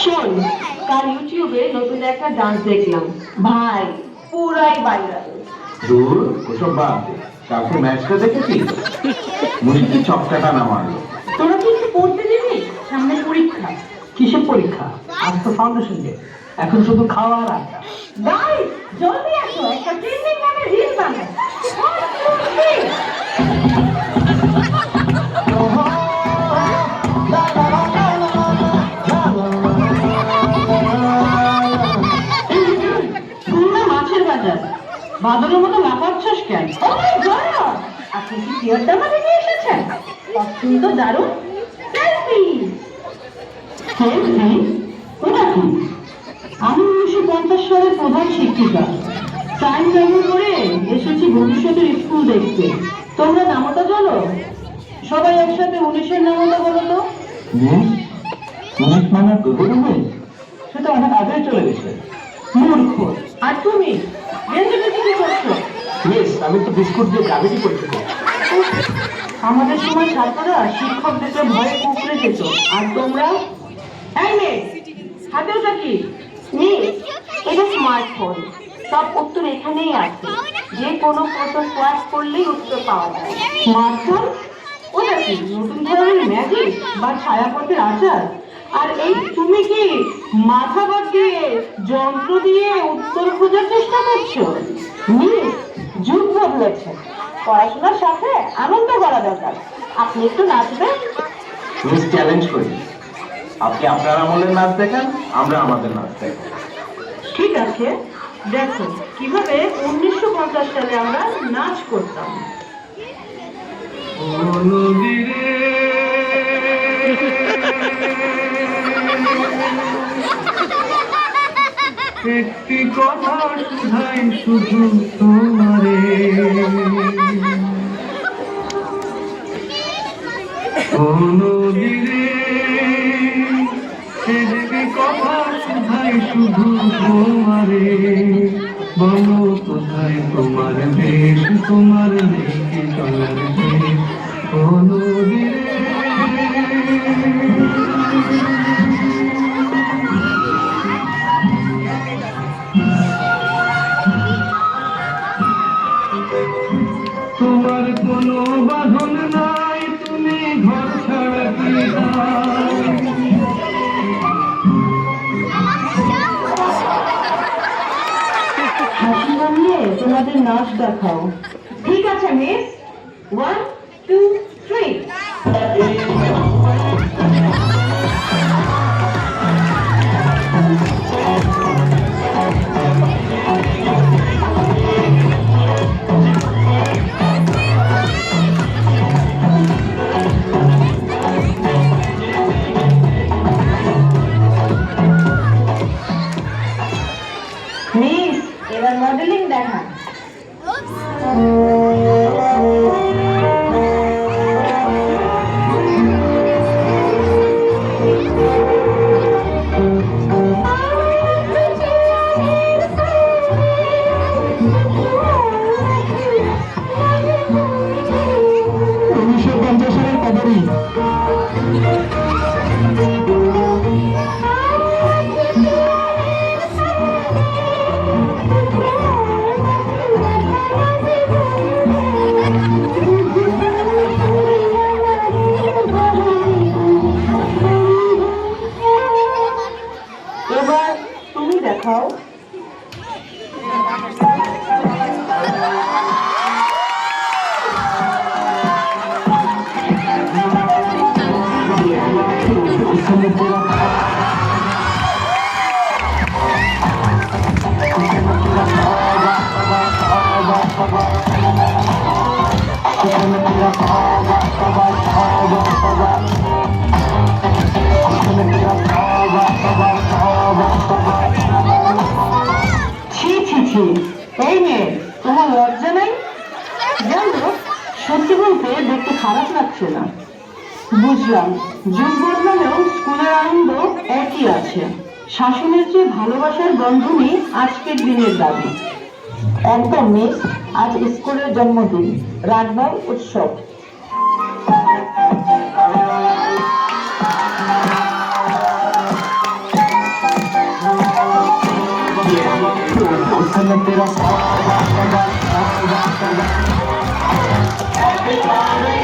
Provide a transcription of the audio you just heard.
শোন, কাল ইউটিউবে নতুন একটা ডান্স দেখলাম, ভাই পুরাই ভাইরাল। দূর ওসব বাদ দে, কালকে ম্যাচটা দেখেছিস? মুশিদি ছক্কাটা না মারলো। তোরা কি একটু পড়তে দিবি? সামনে পরীক্ষা। কিসের পরীক্ষা? আজ তো ফাউন্ডেশন ডে, এখন শুধু খাওয়া আর আড্ডা। গাইস, জলদি আসো, একটা ট্রেন্ডিং গানে রিল বানাই। মাছের বাজার বাদরের মতো লাফাচ্ছস কেন? ও মাই গড, আপনি কি পিওর দামাতে নিয়ে এসেছেন? কস্টিউম তো দারুণ। সেলফি। সেলফি? ওটা কি? আমি 1950 সালের প্রধান শিক্ষিকা, সাইন্স ব্যবহার করে এসেছি ভবিষ্যতের স্কুল দেখতে। তোমরা নামটা জানো? সবাই একসাথে 19-এর নামটা বলো তো। উনিশ মানে তোদের উনিশ? সেটা অনেক আগে চলে গেছে। মূর্খ। আর তুমি রেঞ্জে কি করছো? বেশ, আমি তো বিস্কুট দিয়ে গ্রাভিটি পরীক্ষা করি। আমাদের সময় ছাত্ররা শিক্ষক দেখে ভয়ে কুঁকড়ে যেত, আর তোমরা? এই মেয়ে, হাতে ওটা কি? মিস, এটা স্মার্টফোন। সব উত্তর এখানেই আছে। যে কোনো প্রশ্ন সোয়াপ করলেই উত্তর পাওয়া যায়। স্মার্টফোন? ওটা কি নতুন ধরনের ম্যাজিক বা ছায়াপথের আচার? আর এই তুমি কি মাথা বাদ দিয়ে যন্ত্র দিয়ে উত্তর খোঁজার চেষ্টা করছো? মিস, যুগ বদলেছে, পড়াশোনার সাথে আনন্দ করা দরকার। আপনি একটু নাচবেন? মিস চ্যালেঞ্জ করি, আপনি আপনার আমলের নাচ দেখান, আমরা আমাদের নাচ দেখান। ঠিক আছে, দেখো কিভাবে 1950 সালে আমরা নাচ করতাম। একটি কথা শুধাই শুধু তোমারে, ও নদীরে একটি কথা শুধাই শুধু তোমারে, বলো কোথায় তোমার দেশ, তোমার নেই কি চলার দেশ, ও নদীরে। তোমার কোনো বাঁধন নাই, তুমি ঘর ছাড়া কি হাসি বানিয়ে তোমাদের নাচ দেখাও। ঠিক আছে মিস, 1 2 3। মিস, এবার মডেলিং দেখান। এবার তুমি দেখাও। ছি ছি ছি, এই মেয়ে, তোমার লজ্জা নেই? জানো, সত্যি বলতে দেখতে খারাপ লাগছে না। বুঝলাম, যুগ বদলালেও স্কুলের আনন্দ একই আছে। শাসনের চেয়ে ভালোবাসার বন্ধনই আজকের দিনের দাবি। একদম মিস, আজ স্কুলের জন্মদিন, রাজবাই উৎসব। हुस्न तेरा